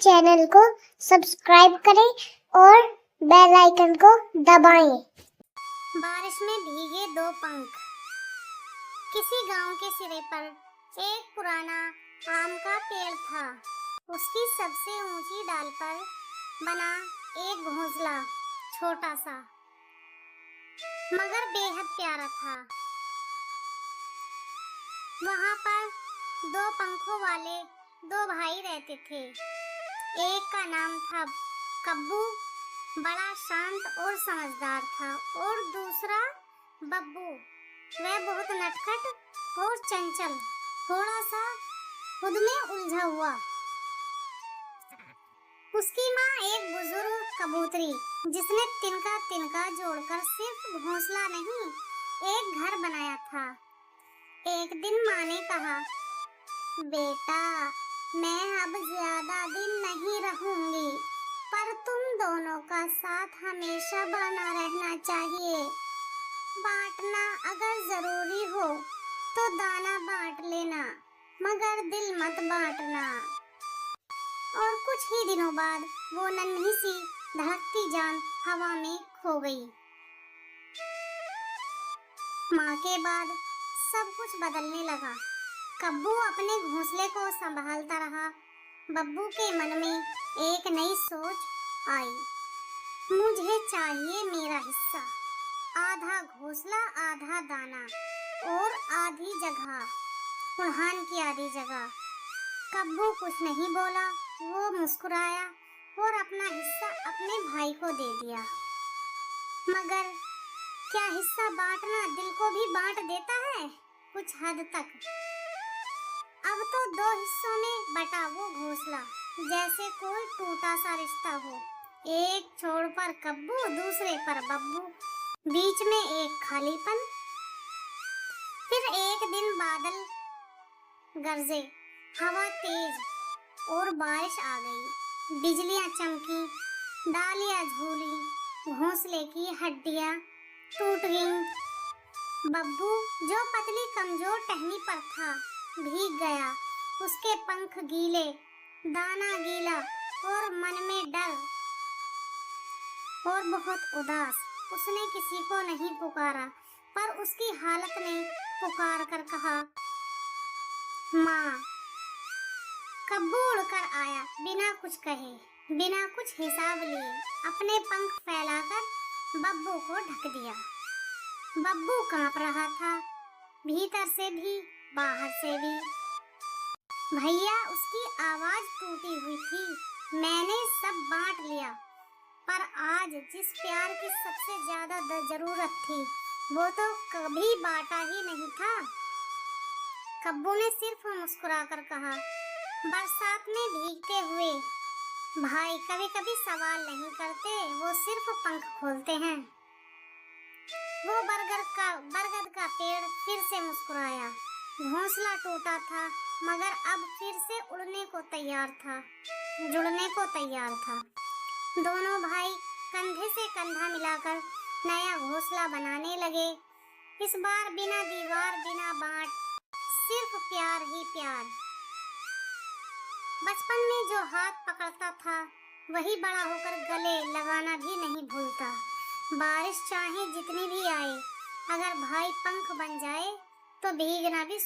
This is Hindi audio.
चैनल को सब्सक्राइब करें और बेल आइकन को दबाएं। बारिश में भीगे दो पंख। किसी गांव के सिरे पर एक पुराना आम का पेड़ था। उसकी सबसे ऊंची डाल पर बना एक घोंसला, छोटा सा मगर बेहद प्यारा था। वहां पर दो पंखों वाले दो भाई रहते थे। एक का नाम था कब्बू, बड़ा शांत और समझदार था, और दूसरा बब्बू, वह बहुत नटखट और चंचल, थोड़ा सा खुद में उलझा हुआ। उसकी माँ एक बुजुर्ग कबूतरी, जिसने तिनका तिनका जोड़कर सिर्फ घोंसला नहीं, एक घर बनाया था। एक दिन माँ ने कहा, बेटा, मैं अब ज्यादा दिन नहीं रहूंगी, पर तुम दोनों का साथ हमेशा बना रहना चाहिए। बांटना अगर जरूरी हो तो दाना बांट लेना, मगर दिल मत बांटना। और कुछ ही दिनों बाद वो नन्ही सी धड़कती जान हवा में खो गई। माँ के बाद सब कुछ बदलने लगा। कब्बू अपने घोंसले को संभालता रहा। बब्बू के मन में एक नई सोच आई, मुझे चाहिए मेरा हिस्सा, आधा घोंसला, आधा दाना और आधी जगह उड़ान की आधी जगह। कब्बू कुछ नहीं बोला, वो मुस्कुराया और अपना हिस्सा अपने भाई को दे दिया। मगर क्या हिस्सा बांटना दिल को भी बांट देता है? कुछ हद तक। अब तो दो हिस्सों में बटा वो घोंसला, जैसे कोई टूटा सा रिश्ता हो। एक छोर पर कब्बू, दूसरे पर बब्बू, बीच में एक खालीपन। फिर एक दिन बादल गरजे, हवा तेज और बारिश आ गई। बिजलियां चमकी, डालियां झूली, घोंसले की हड्डियां टूट गईं। बब्बू, जो पतली कमजोर टहनी पर था, भीग गया। उसके पंख गीले, दाना गीला और मन में डर और बहुत उदास। उसने किसी को नहीं पुकारा, पर उसकी हालत ने पुकार कर कहा, माँ। कब्बू उड़कर आया, बिना कुछ कहे, बिना कुछ हिसाब लिए, अपने पंख फैलाकर बब्बू को ढक दिया। बब्बू कांप रहा था, भीतर से भी बाहर से भी। भैया, उसकी आवाज टूटी हुई थी, मैंने सब बांट लिया, पर आज जिस प्यार की सबसे ज्यादा जरूरत थी, वो तो कभी बांटा ही नहीं था। कब्बू ने सिर्फ मुस्कुराकर कहा, बरसात में भीगते हुए भाई कभी कभी सवाल नहीं करते, वो सिर्फ पंख खोलते हैं। वो बरगद का पेड़ फिर से मुस्कुराया। घोंसला टूटा था, मगर अब फिर से उड़ने को तैयार था, जुड़ने को तैयार था। दोनों भाई कंधे से कंधा मिलाकर नया घोंसला बनाने लगे। इस बार बिना दीवार, बिना बांट, सिर्फ प्यार ही प्यार। बचपन में जो हाथ पकड़ता था, वही बड़ा होकर गले लगाना भी नहीं भूलता। बारिश चाहे जितनी भी आए, अगर भाई पंख बन जाए तो भीगना भी